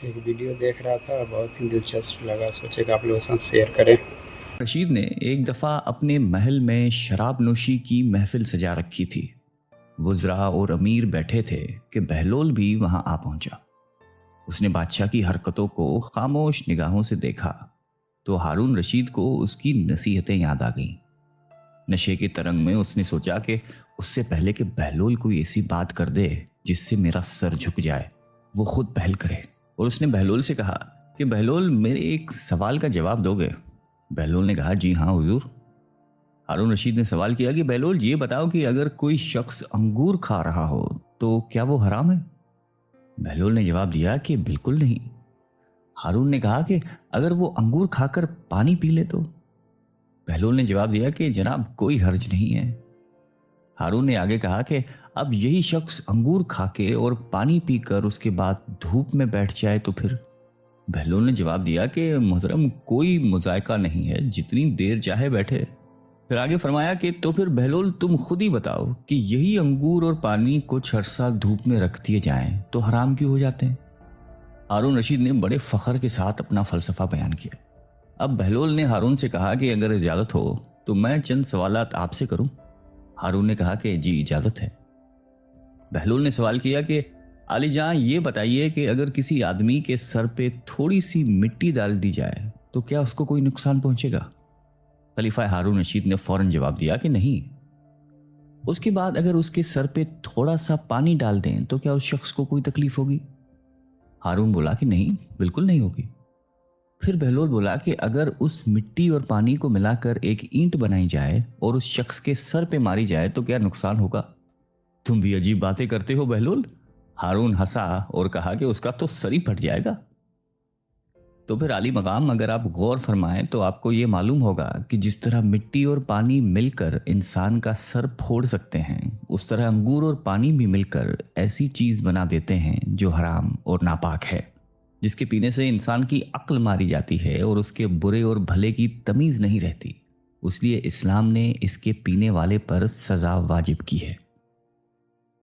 ایک ویڈیو دیکھ رہا تھا، بہت ہی دلچسپ لگا، سوچے کہ آپ لوگوں کے ساتھ شیئر کریں۔ رشید نے ایک دفعہ اپنے محل میں شراب نوشی کی محفل سجا رکھی تھی۔ وزراء اور امیر بیٹھے تھے کہ بہلول بھی وہاں آ پہنچا۔ اس نے بادشاہ کی حرکتوں کو خاموش نگاہوں سے دیکھا تو ہارون رشید کو اس کی نصیحتیں یاد آ گئیں۔ نشے کے ترنگ میں اس نے سوچا کہ اس سے پہلے کہ بہلول کوئی ایسی بات کر دے جس سے میرا سر جھک جائے، وہ خود پہل کرے۔ اور اس نے بہلول سے کہا کہ بہلول، میرے ایک سوال کا جواب دو گے؟ بہلول نے کہا جی ہاں حضور۔ ہارون رشید نے سوال کیا کہ بہلول یہ بتاؤ کہ اگر کوئی شخص انگور کھا رہا ہو تو کیا وہ حرام ہے؟ بہلول نے جواب دیا کہ بالکل نہیں۔ ہارون نے کہا کہ اگر وہ انگور کھا کر پانی پی لے تو؟ بہلول نے جواب دیا کہ جناب کوئی حرج نہیں ہے۔ ہارون نے آگے کہا کہ اب یہی شخص انگور کھا کے اور پانی پی کر اس کے بعد دھوپ میں بیٹھ جائے تو پھر؟ بہلول نے جواب دیا کہ محترم کوئی مذائقہ نہیں ہے، جتنی دیر چاہے بیٹھے۔ پھر آگے فرمایا کہ تو پھر بہلول تم خود ہی بتاؤ کہ یہی انگور اور پانی کچھ عرصہ دھوپ میں رکھ دیے جائیں تو حرام کیوں ہو جاتے ہیں؟ ہارون رشید نے بڑے فخر کے ساتھ اپنا فلسفہ بیان کیا۔ اب بہلول نے ہارون سے کہا کہ اگر اجازت ہو تو میں چند سوالات آپ سے کروں؟ ہارون نے کہا کہ جی اجازت ہے۔ بہلول نے سوال کیا کہ علی جان یہ بتائیے کہ اگر کسی آدمی کے سر پہ تھوڑی سی مٹی ڈال دی جائے تو کیا اس کو کوئی نقصان پہنچے گا؟ خلیفہ ہارون رشید نے فوراً جواب دیا کہ نہیں۔ اس کے بعد اگر اس کے سر پہ تھوڑا سا پانی ڈال دیں تو کیا اس شخص کو کوئی تکلیف ہوگی؟ ہارون بولا کہ نہیں، بالکل نہیں ہوگی۔ پھر بہلول بولا کہ اگر اس مٹی اور پانی کو ملا کر ایک اینٹ بنائی جائے اور اس شخص کے سر پہ ماری جائے تو کیا نقصان ہوگا؟ تم بھی عجیب باتیں کرتے ہو بہلول۔ ہارون ہنسا اور کہا کہ اس کا تو سر ہی پھٹ جائے گا۔ تو پھر عالی مقام، اگر آپ غور فرمائیں تو آپ کو یہ معلوم ہوگا کہ جس طرح مٹی اور پانی مل کر انسان کا سر پھوڑ سکتے ہیں، اس طرح انگور اور پانی بھی مل کر ایسی چیز بنا دیتے ہیں جو حرام اور ناپاک ہے، جس کے پینے سے انسان کی عقل ماری جاتی ہے اور اس کے برے اور بھلے کی تمیز نہیں رہتی۔ اس لیے اسلام نے اس کے پینے والے پر سزا واجب کی ہے۔